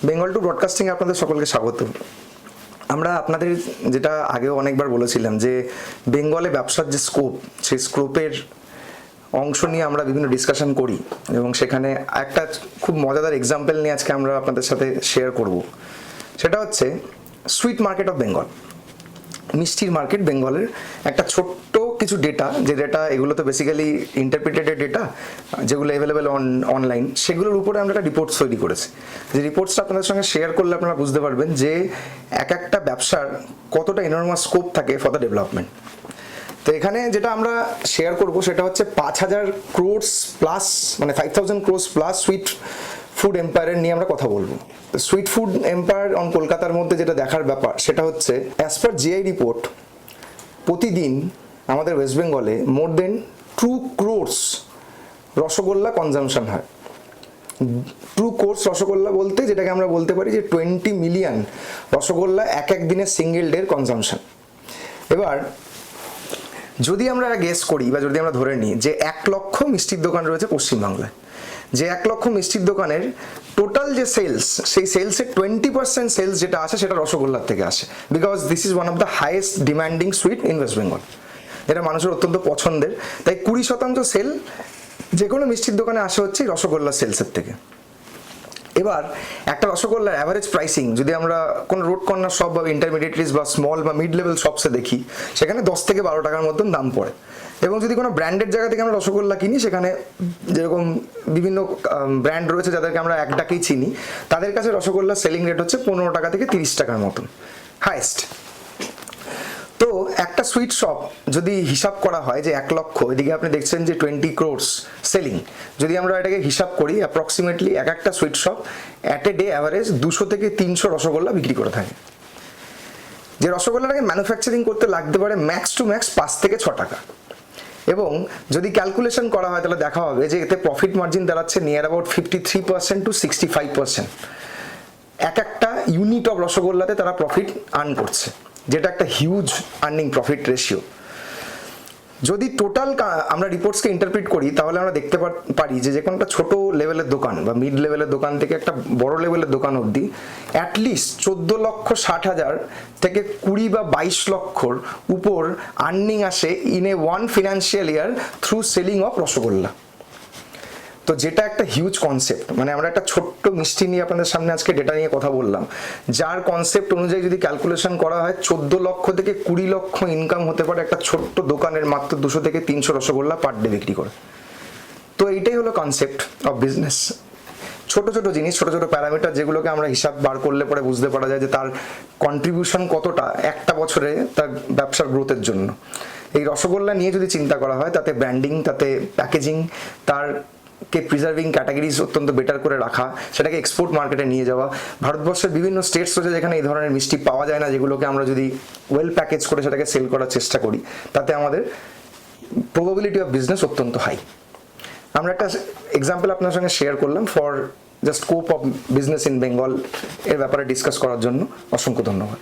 Bengal two broadcasting আপনাদের সকলকে স্বাগত। আমরা আপনাদের যেটা আগেও অনেকবার বলেছিলাম যে বেঙ্গলে ব্যবসার যে স্কোপ, সেই স্কোপের অংশ নিয়ে আমরা বিভিন্ন ডিসকাশন করি এবং সেখানে একটা খুব মজাদার এক্সাম্পল নিয়ে আজকে আমরা আপনাদের সাথে শেয়ার করব। সেটা হচ্ছে সুইট মার্কেট অফ বেঙ্গল, মিষ্টির মার্কেট বেঙ্গলের একটা ছোট্ট কিছু ডেটা, যে ডেটা এগুলো তো বেসিক্যালি ইন্টারপ্রিটেড ডেটা যেগুলো অ্যাভেলেবেল অনলাইন, সেগুলোর উপরে আমরা একটা রিপোর্টস তৈরি করেছি। যে রিপোর্টসটা আপনাদের সঙ্গে শেয়ার করলে আপনারা বুঝতে পারবেন যে এক একটা ব্যবসার কতটা এনর্মাস স্কোপ থাকে ফর দ্য ডেভেলপমেন্ট। তো এখানে যেটা আমরা শেয়ার করব সেটা হচ্ছে 5,000 crores প্লাস, মানে 5,000 crores প্লাস সুইট ফুড এম্পায়ারের নিয়ে আমরা কথা বলবো। সুইট ফুড এম্পায়ার অন কলকাতার মধ্যে যেটা দেখার ব্যাপার সেটা হচ্ছে অ্যাজ পার জিআই রিপোর্ট প্রতিদিন আমাদের ওয়েস্ট বেঙ্গলে মোর দেন 2 crores রসগোল্লা কনজামশন হয়। 2 crores রসগোল্লা বলতে যেটাকে আমরা বলতে পারি যে 20 মিলিয়ন রসগোল্লা এক দিনের সিঙ্গেল ডের কনজামশন। এবার যদি আমরা গেস করি বা যদি আমরা ধরে নিই যে 1 লক্ষ মিষ্টির দোকান রয়েছে পশ্চিমবাংলায়, যে 1 লক্ষ মিষ্টির দোকানের টোটাল যে সেলস, সেই সেলসের 20% সেলস যেটা আসে সেটা রসগোল্লার থেকে আসে, because this is one of the highest demanding sweet in West Bengal, যেটা মানুষের অত্যন্ত পছন্দের। তাই 20% সেল যে কোনো মিষ্টির দোকানে আসে হচ্ছে রসগোল্লার সেলসের থেকে। এবার একটা রসগোল্লার অ্যাভারেজ প্রাইসিং যদি আমরা কোনো রোড কর্নার শপ বা ইন্টারমিডিয়েটারিজ বা স্মল বা মিড লেভেল শপসে দেখি, সেখানে 10 থেকে 12 টাকার মতন দাম পড়ে। এবং যদি কোনো ব্র্যান্ডেড জায়গা থেকে আমরা রসগোল্লা কিনি, সেখানে যেরকম বিভিন্ন ব্র্যান্ড রয়েছে যাদেরকে আমরা এক ডাকেই চিনি, তাদের কাছে রসগোল্লার সেলিং রেট হচ্ছে 15 টাকা থেকে 30 টাকার মতন হাইয়েস্ট। তো একটা সুইট শপ যদি হিসাব করা হয় যে 1 লক্ষ, এদিকে আপনি দেখছেন যে 20 crores সেলিং, যদি আমরা এটাকে হিসাব করি অ্যাপ্রক্সিমেটলি একটা sweet shop at a day average 200 থেকে 300 রসগোল্লা বিক্রি করে থাকে। যে রসগোল্লাটাকে ম্যানুফ্যাকচারিং করতে লাগতে পারে ম্যাক্স টু ম্যাক্স 5 থেকে 6 টাকা। এবং যদি ক্যালকুলেশন করা হয় তাহলে দেখা হবে যে এতে প্রফিট মার্জিন দাঁড়াচ্ছে নিয়ার অ্যাবাউট 53% to 65%। একটা ইউনিট অফ রসগোল্লাতে তারা প্রফিট আর্ন করছে, যেটা একটা হিউজ আর্নিং প্রফিট রেশিও। যদি টোটাল আমরা রিপোর্টসকে ইন্টারপ্রিট করি তাহলে আমরা দেখতে পারি যে কোনো একটা ছোটো লেভেলের দোকান বা মিড লেভেলের দোকান থেকে একটা বড় লেভেলের দোকান অবধি অ্যাটলিস্ট 14,60,000 থেকে 20 বা 22 লক্ষর উপর আর্নিং আসে in a one financial year through selling of rasgulla. তো যেটা একটা হিউজ কনসেপ্ট, মানে আমরা একটা ছোট্ট মিষ্টি নিয়ে আপনাদের সামনে আজকে ডেটা নিয়ে কথা বললাম, যার কনসেপ্ট অনুযায়ী যদি ক্যালকুলেশন করা হয় 14 লক্ষ থেকে 20 লক্ষ ইনকাম হতে পারে একটা ছোট্ট দোকানের মাত্র 200 থেকে 300 রসগোল্লা পার ডে বিক্রি করে। তো এইটাই হলো কনসেপ্ট অফ বিজনেস। ছোট ছোট জিনিস, ছোট ছোট প্যারামিটার যেগুলোকে আমরা হিসাব বার করলে পরে বুঝতে পারা যায় যে তার কন্ট্রিবিউশন কতটা একটা বছরে তার ব্যবসার গ্রোথের জন্য। এই রসগোল্লা নিয়ে যদি চিন্তা করা হয়, তাতে ব্র্যান্ডিং, তাতে প্যাকেজিং, তার প্রিজার্ভিং ক্যাটাগরিজ অত্যন্ত বেটার করে রাখা, সেটাকে এক্সপোর্ট মার্কেটে নিয়ে যাওয়া। ভারতবর্ষের বিভিন্ন স্টেটস রয়েছে যেখানে এই ধরনের মিষ্টি পাওয়া যায় না, যেগুলোকে আমরা যদি ওয়েল প্যাকেজ করে সেটাকে সেল করার চেষ্টা করি, তাতে আমাদের প্রবাবিলিটি অফ বিজনেস অত্যন্ত হাই। আমরা একটা এক্সাম্পল আপনার সঙ্গে শেয়ার করলাম for the scope of business in Bengal এর ব্যাপারে ডিসকাস করার জন্য। অসংখ্য ধন্যবাদ।